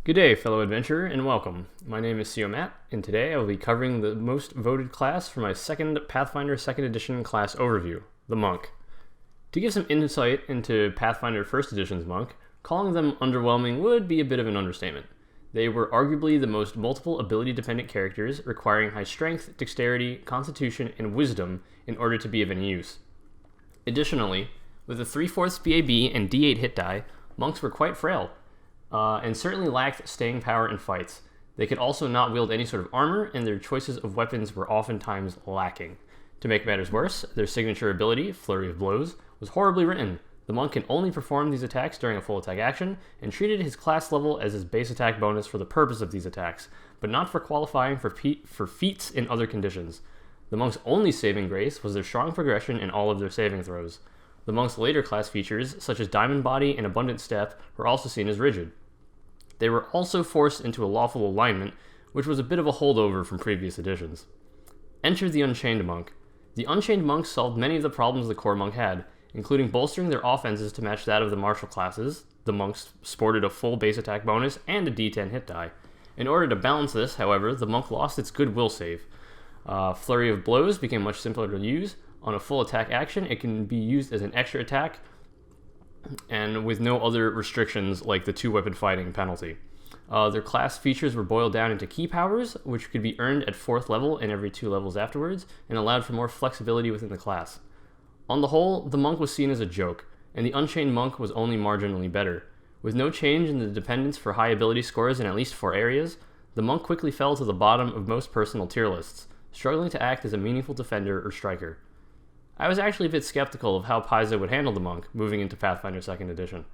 Good day, fellow adventurer, and welcome. My name is Xiao, and today I will be covering the most voted class for my second Pathfinder 2nd Edition class overview, the Monk. To give some insight into Pathfinder 1st Edition's Monk, calling them underwhelming would be a bit of an understatement. They were arguably the most multiple ability-dependent characters, requiring high strength, dexterity, constitution, and wisdom in order to be of any use. Additionally, with a 3/4 BAB and D8 hit die, monks were quite frail, and certainly lacked staying power in fights. They could also not wield any sort of armor, and their choices of weapons were oftentimes lacking. To make matters worse, their signature ability, Flurry of Blows, was horribly written. The monk can only perform these attacks during a full attack action, and treated his class level as his base attack bonus for the purpose of these attacks, but not for qualifying for feats in other conditions. The monk's only saving grace was their strong progression in all of their saving throws. The monk's later class features, such as Diamond Body and Abundant Step, were also seen as rigid. They were also forced into a lawful alignment, which was a bit of a holdover from previous editions. Enter the Unchained Monk. The Unchained Monk solved many of the problems the core monk had, including bolstering their offenses to match that of the martial classes. The monks sported a full base attack bonus and a D10 hit die. In order to balance this, however, the monk lost its goodwill save. Flurry of Blows became much simpler to use. On a full attack action, it can be used as an extra attack, and with no other restrictions like the 2-weapon fighting penalty. Their class features were boiled down into key powers, which could be earned at 4th level and every 2 levels afterwards, and allowed for more flexibility within the class. On the whole, the monk was seen as a joke, and the Unchained Monk was only marginally better. With no change in the dependence for high ability scores in at least 4 areas, the monk quickly fell to the bottom of most personal tier lists, struggling to act as a meaningful defender or striker. I was actually a bit skeptical of how Paizo would handle the monk moving into Pathfinder 2nd Edition.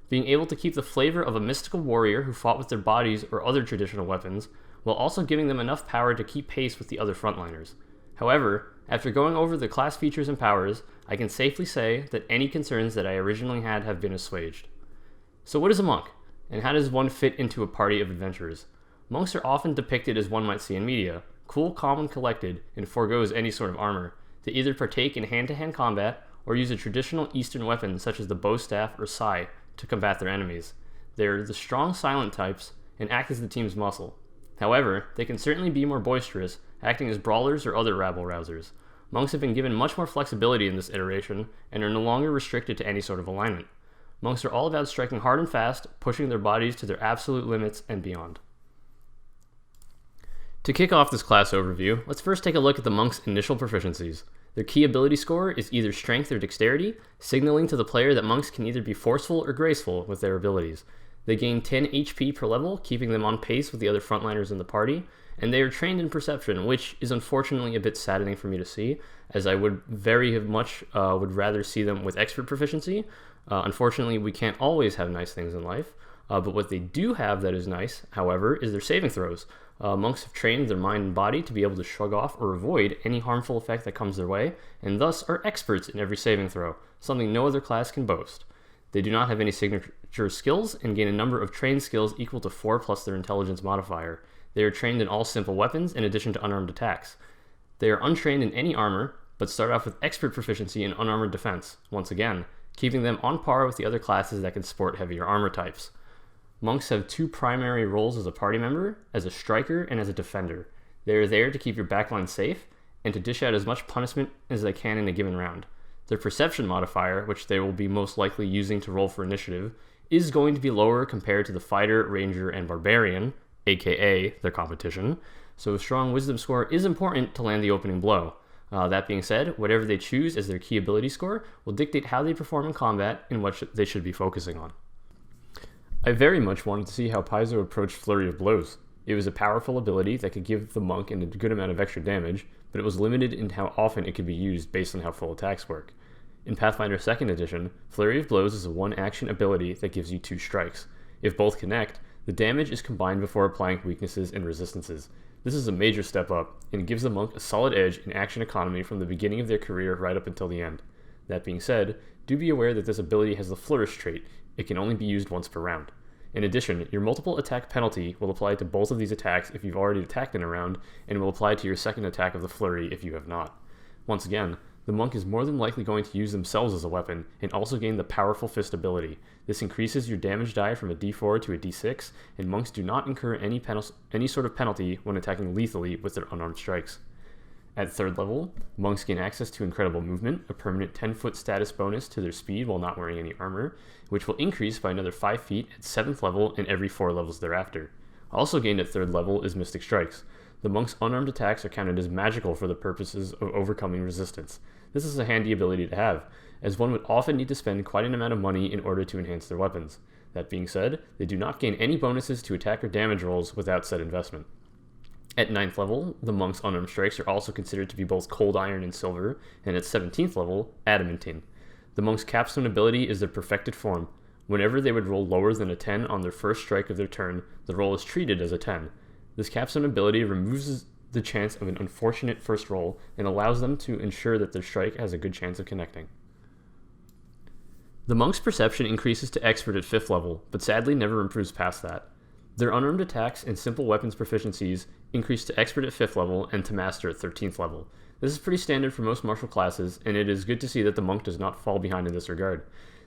Being able to keep the flavor of a mystical warrior who fought with their bodies or other traditional weapons, while also giving them enough power to keep pace with the other frontliners. However, after going over the class features and powers, I can safely say that any concerns that I originally had have been assuaged. So what is a monk, and how does one fit into a party of adventurers? Monks are often depicted as one might see in media, cool, calm, and collected, and forgoes any sort of armor. They either partake in hand-to-hand combat or use a traditional Eastern weapon such as the bow staff or sai to combat their enemies. They are the strong silent types and act as the team's muscle. However, they can certainly be more boisterous, acting as brawlers or other rabble-rousers. Monks have been given much more flexibility in this iteration and are no longer restricted to any sort of alignment. Monks are all about striking hard and fast, pushing their bodies to their absolute limits and beyond. To kick off this class overview, let's first take a look at the monk's initial proficiencies. Their key ability score is either strength or dexterity, signaling to the player that monks can either be forceful or graceful with their abilities. They gain 10 HP per level, keeping them on pace with the other frontliners in the party, and they are trained in perception, which is unfortunately a bit saddening for me to see, as I would very much would rather see them with expert proficiency. Unfortunately, we can't always have nice things in life, but what they do have that is nice, however, is their saving throws. Monks have trained their mind and body to be able to shrug off or avoid any harmful effect that comes their way, and thus are experts in every saving throw, something no other class can boast. They do not have any signature skills and gain a number of trained skills equal to 4 plus their intelligence modifier. They are trained in all simple weapons in addition to unarmed attacks. They are untrained in any armor, but start off with expert proficiency in unarmored defense, once again, keeping them on par with the other classes that can sport heavier armor types. Monks have 2 primary roles as a party member, as a striker and as a defender. They are there to keep your backline safe, and to dish out as much punishment as they can in a given round. Their perception modifier, which they will be most likely using to roll for initiative, is going to be lower compared to the fighter, ranger, and barbarian, aka their competition, so a strong wisdom score is important to land the opening blow. That being said, whatever they choose as their key ability score will dictate how they perform in combat and what they should be focusing on. I very much wanted to see how Paizo approached Flurry of Blows. It was a powerful ability that could give the monk a good amount of extra damage, but it was limited in how often it could be used based on how full attacks work. In Pathfinder 2nd Edition, Flurry of Blows is a one-action ability that gives you 2 strikes. If both connect, the damage is combined before applying weaknesses and resistances. This is a major step up, and gives the monk a solid edge in action economy from the beginning of their career right up until the end. That being said, do be aware that this ability has the Flourish trait. It can only be used once per round. In addition, your multiple attack penalty will apply to both of these attacks if you've already attacked in a round, and will apply to your second attack of the Flurry if you have not. Once again, The monk is more than likely going to use themselves as a weapon and also gain the powerful fist ability. This increases your damage die from a d4 to a d6, and monks do not incur any sort of penalty when attacking lethally with their unarmed strikes. At 3rd level, monks gain access to incredible movement, a permanent 10-foot status bonus to their speed while not wearing any armor, which will increase by another 5 feet at 7th level and every 4 levels thereafter. Also gained at 3rd level is Mystic Strikes. The monk's unarmed attacks are counted as magical for the purposes of overcoming resistance. This is a handy ability to have, as one would often need to spend quite an amount of money in order to enhance their weapons. That being said, they do not gain any bonuses to attack or damage rolls without said investment. At 9th level, the monk's unarmed strikes are also considered to be both cold iron and silver, and at 17th level, adamantine. The monk's capstone ability is their perfected form. Whenever they would roll lower than a 10 on their first strike of their turn, the roll is treated as a 10. This capstone ability removes the chance of an unfortunate first roll and allows them to ensure that their strike has a good chance of connecting. The monk's perception increases to expert at 5th level, but sadly never improves past that. Their unarmed attacks and simple weapons proficiencies increase to expert at 5th level and to master at 13th level. This is pretty standard for most martial classes, and it is good to see that the monk does not fall behind in this regard.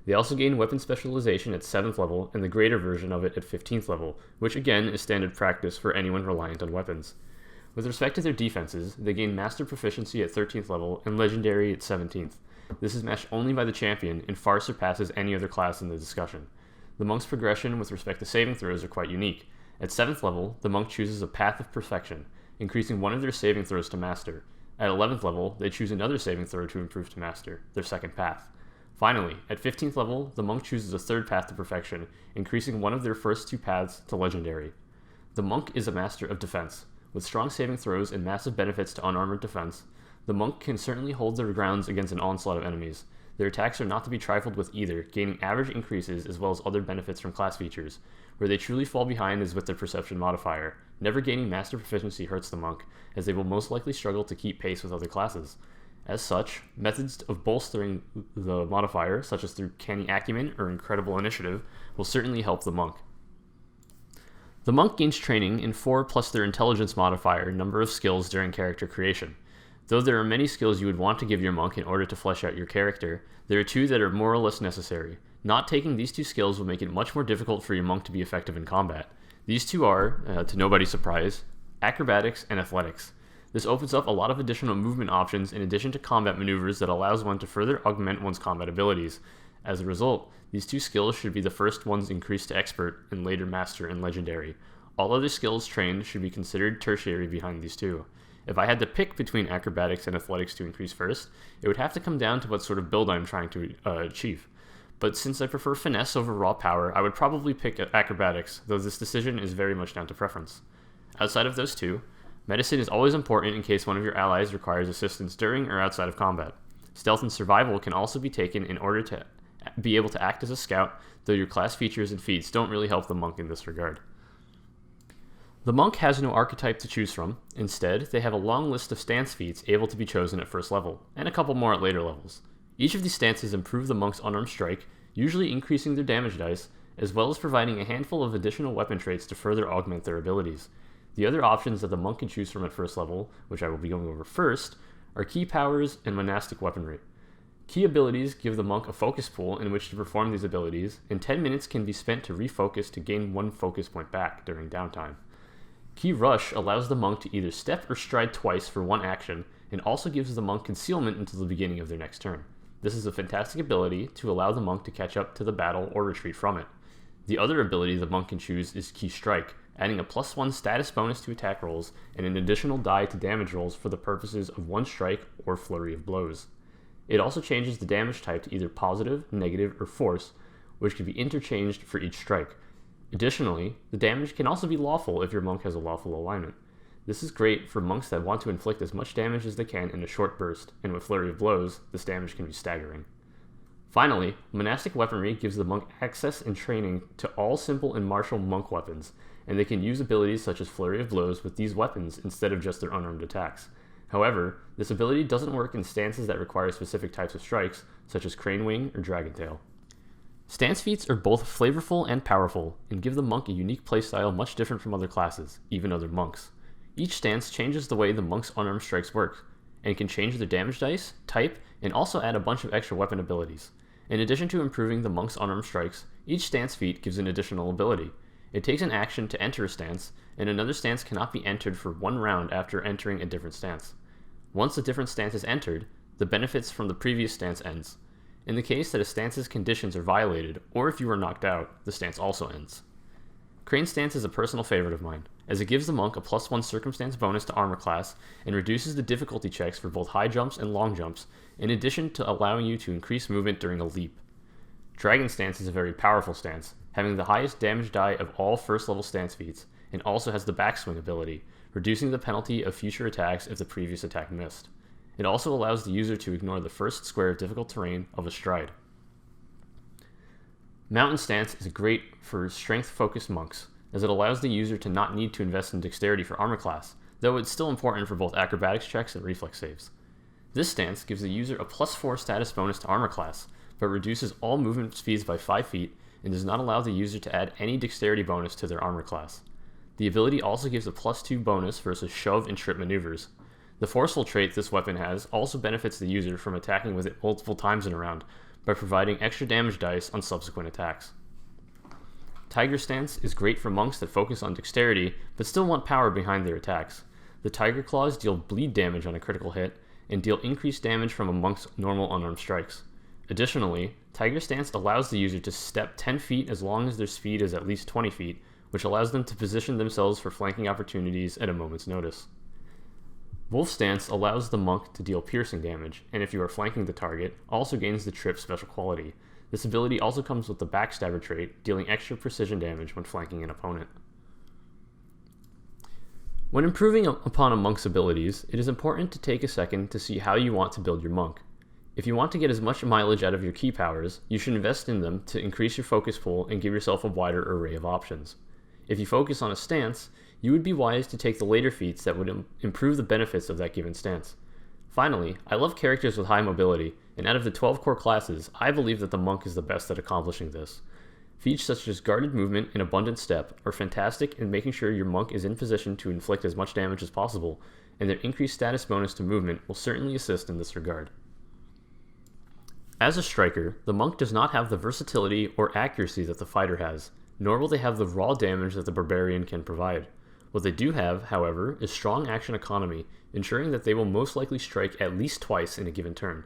They also gain weapon specialization at 7th level and the greater version of it at 15th level, which again is standard practice for anyone reliant on weapons. With respect to their defenses, they gain master proficiency at 13th level and legendary at 17th. This is matched only by the champion and far surpasses any other class in the discussion. The monk's progression with respect to saving throws are quite unique. At 7th level, the monk chooses a Path of Perfection, increasing one of their saving throws to master. At 11th level, they choose another saving throw to improve to master, their second path. Finally, at 15th level, the monk chooses a 3rd Path to Perfection, increasing one of their first 2 paths to legendary. The monk is a master of defense. With strong saving throws and massive benefits to unarmored defense, the monk can certainly hold their grounds against an onslaught of enemies. Their attacks are not to be trifled with either, gaining average increases as well as other benefits from class features. Where they truly fall behind is with their perception modifier. Never gaining master proficiency hurts the monk, as they will most likely struggle to keep pace with other classes. As such, methods of bolstering the modifier, such as through canny acumen or incredible initiative, will certainly help the monk. The monk gains training in 4 plus their intelligence modifier number of skills during character creation. Though there are many skills you would want to give your monk in order to flesh out your character, there are 2 that are more or less necessary. Not taking these 2 skills will make it much more difficult for your monk to be effective in combat. These 2 are, to nobody's surprise, acrobatics and athletics. This opens up a lot of additional movement options in addition to combat maneuvers that allows one to further augment one's combat abilities. As a result, these 2 skills should be the first ones increased to expert and later master and legendary. All other skills trained should be considered tertiary behind these 2. If I had to pick between acrobatics and athletics to increase first, it would have to come down to what sort of build I'm trying to achieve. But since I prefer finesse over raw power, I would probably pick acrobatics, though this decision is very much down to preference. Outside of those 2, medicine is always important in case one of your allies requires assistance during or outside of combat. Stealth and survival can also be taken in order to be able to act as a scout, though your class features and feats don't really help the monk in this regard. The monk has no archetype to choose from. Instead, they have a long list of stance feats able to be chosen at first level, and a couple more at later levels. Each of these stances improve the monk's unarmed strike, usually increasing their damage dice, as well as providing a handful of additional weapon traits to further augment their abilities. The other options that the monk can choose from at first level, which I will be going over first, are key powers and monastic weaponry. Key abilities give the monk a focus pool in which to perform these abilities, and 10 minutes can be spent to refocus to gain 1 focus point back during downtime. Key Rush allows the monk to either step or stride twice for 1 action, and also gives the monk concealment until the beginning of their next turn. This is a fantastic ability to allow the monk to catch up to the battle or retreat from it. The other ability the monk can choose is Key Strike, adding a +1 status bonus to attack rolls and an additional die to damage rolls for the purposes of 1 strike or flurry of blows. It also changes the damage type to either positive, negative, or force, which can be interchanged for each strike. Additionally, the damage can also be lawful if your monk has a lawful alignment. This is great for monks that want to inflict as much damage as they can in a short burst, and with flurry of blows, this damage can be staggering. Finally, monastic weaponry gives the monk access and training to all simple and martial monk weapons, and they can use abilities such as flurry of blows with these weapons instead of just their unarmed attacks. However, this ability doesn't work in stances that require specific types of strikes, such as crane wing or dragon tail. Stance feats are both flavorful and powerful, and give the monk a unique playstyle much different from other classes, even other monks. Each stance changes the way the monk's unarmed strikes work. and can change their damage dice, type, and also add a bunch of extra weapon abilities. In addition to improving the monk's unarmed strikes, each stance feat gives an additional ability. It takes an action to enter a stance, and another stance cannot be entered for 1 round after entering a different stance. Once a different stance is entered, the benefits from the previous stance ends. In the case that a stance's conditions are violated, or if you are knocked out, the stance also ends. Crane's stance is a personal favorite of mine, as it gives the monk a +1 circumstance bonus to armor class and reduces the difficulty checks for both high jumps and long jumps, in addition to allowing you to increase movement during a leap. Dragon stance is a very powerful stance, having the highest damage die of all first level stance feats, and also has the backswing ability, reducing the penalty of future attacks if the previous attack missed. It also allows the user to ignore the first square of difficult terrain of a stride. Mountain stance is great for strength-focused monks, as it allows the user to not need to invest in dexterity for armor class, though it's still important for both acrobatics checks and reflex saves. This stance gives the user a +4 status bonus to armor class, but reduces all movement speeds by 5 feet and does not allow the user to add any dexterity bonus to their armor class. The ability also gives a +2 bonus versus shove and trip maneuvers. The forceful trait this weapon has also benefits the user from attacking with it multiple times in a round, by providing extra damage dice on subsequent attacks. Tiger stance is great for monks that focus on dexterity but still want power behind their attacks. The tiger claws deal bleed damage on a critical hit and deal increased damage from a monk's normal unarmed strikes. Additionally, tiger stance allows the user to step 10 feet as long as their speed is at least 20 feet, which allows them to position themselves for flanking opportunities at a moment's notice. Wolf stance allows the monk to deal piercing damage, and if you are flanking the target, also gains the trip special quality. This ability also comes with the backstabber trait, dealing extra precision damage when flanking an opponent. When improving upon a monk's abilities, it is important to take a second to see how you want to build your monk. If you want to get as much mileage out of your key powers, you should invest in them to increase your focus pool and give yourself a wider array of options. If you focus on a stance, you would be wise to take the later feats that would improve the benefits of that given stance. Finally, I love characters with high mobility, and out of the 12 core classes, I believe that the monk is the best at accomplishing this. Feats such as guarded movement and abundant step are fantastic in making sure your monk is in position to inflict as much damage as possible, and their increased status bonus to movement will certainly assist in this regard. As a striker, the monk does not have the versatility or accuracy that the fighter has, nor will they have the raw damage that the barbarian can provide. What they do have, however, is strong action economy, ensuring that they will most likely strike at least twice in a given turn.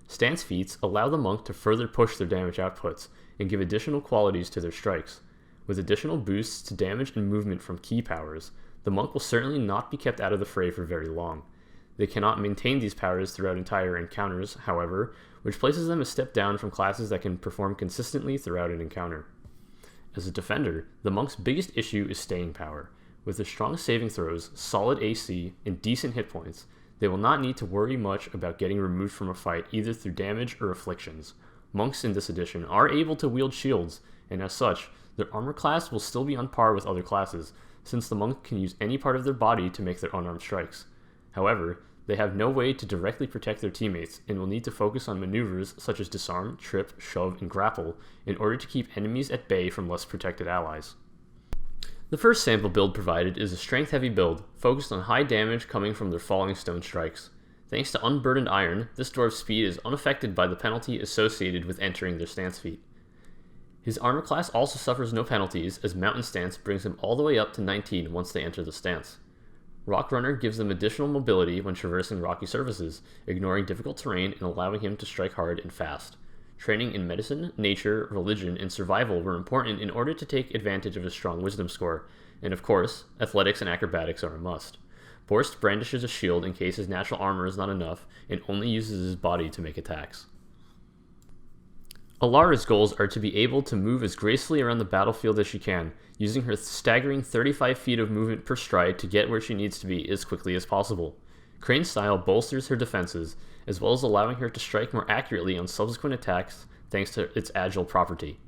Stance feats allow the monk to further push their damage outputs and give additional qualities to their strikes. With additional boosts to damage and movement from key powers, the monk will certainly not be kept out of the fray for very long. They cannot maintain these powers throughout entire encounters, however, which places them a step down from classes that can perform consistently throughout an encounter. As a defender, the monk's biggest issue is staying power. With their strong saving throws, solid AC, and decent hit points, they will not need to worry much about getting removed from a fight either through damage or afflictions. Monks in this edition are able to wield shields, and as such, their armor class will still be on par with other classes, since the monk can use any part of their body to make their unarmed strikes. However, they have no way to directly protect their teammates and will need to focus on maneuvers such as disarm, trip, shove, and grapple in order to keep enemies at bay from less protected allies. The first sample build provided is a strength-heavy build, focused on high damage coming from their falling stone strikes. Thanks to Unburdened Iron, this dwarf's speed is unaffected by the penalty associated with entering their stance feat. His armor class also suffers no penalties, as Mountain Stance brings him all the way up to 19 once they enter the stance. Rock Runner gives them additional mobility when traversing rocky surfaces, ignoring difficult terrain and allowing him to strike hard and fast. Training in medicine, nature, religion, and survival were important in order to take advantage of his strong wisdom score, and of course, athletics and acrobatics are a must. Borst brandishes a shield in case his natural armor is not enough, and only uses his body to make attacks. Alara's goals are to be able to move as gracefully around the battlefield as she can, using her staggering 35 feet of movement per stride to get where she needs to be as quickly as possible. Crane's style bolsters her defenses, as well as allowing her to strike more accurately on subsequent attacks thanks to its agile property.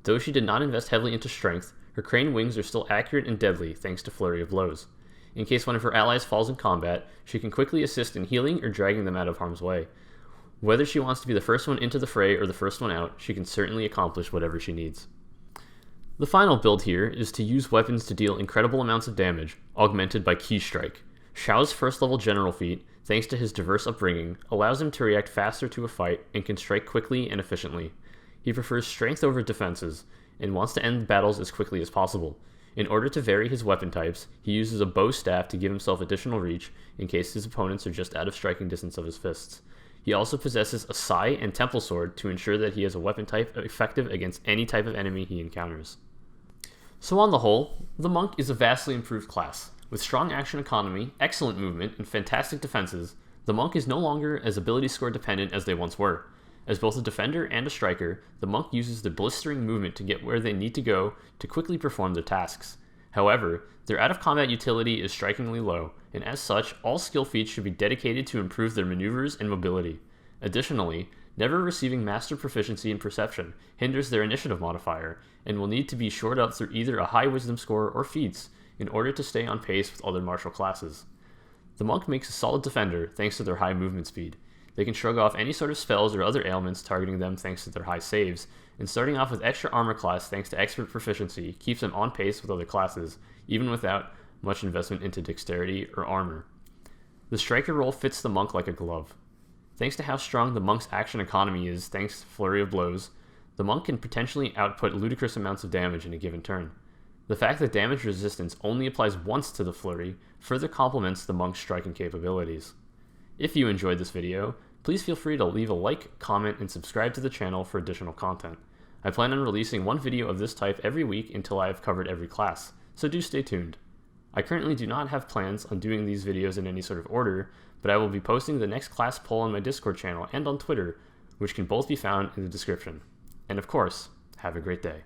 Though she did not invest heavily into strength, her crane wings are still accurate and deadly thanks to flurry of blows. In case one of her allies falls in combat, she can quickly assist in healing or dragging them out of harm's way. Whether she wants to be the first one into the fray or the first one out, she can certainly accomplish whatever she needs. The final build here is to use weapons to deal incredible amounts of damage, augmented by Key Strike. Xiao's first level general feat, thanks to his diverse upbringing, allows him to react faster to a fight and can strike quickly and efficiently. He prefers strength over defenses, and wants to end battles as quickly as possible. In order to vary his weapon types, he uses a bow staff to give himself additional reach in case his opponents are just out of striking distance of his fists. He also possesses a sai and temple sword to ensure that he has a weapon type effective against any type of enemy he encounters. So on the whole, the monk is a vastly improved class. With strong action economy, excellent movement, and fantastic defenses, the monk is no longer as ability score dependent as they once were. As both a defender and a striker, the monk uses their blistering movement to get where they need to go to quickly perform their tasks. However, their out-of-combat utility is strikingly low, and as such, all skill feats should be dedicated to improve their maneuvers and mobility. Additionally, never receiving master proficiency in perception hinders their initiative modifier, and will need to be shored up through either a high wisdom score or feats in order to stay on pace with other martial classes. The monk makes a solid defender thanks to their high movement speed. They can shrug off any sort of spells or other ailments targeting them thanks to their high saves, and starting off with extra armor class thanks to expert proficiency keeps them on pace with other classes, even without much investment into dexterity or armor. The striker role fits the monk like a glove. Thanks to how strong the monk's action economy is thanks to flurry of blows, the monk can potentially output ludicrous amounts of damage in a given turn. The fact that damage resistance only applies once to the flurry further complements the monk's striking capabilities. If you enjoyed this video, please feel free to leave a like, comment, and subscribe to the channel for additional content. I plan on releasing one video of this type every week until I have covered every class, so do stay tuned. I currently do not have plans on doing these videos in any sort of order, but I will be posting the next class poll on my Discord channel and on Twitter, which can both be found in the description. And of course, have a great day.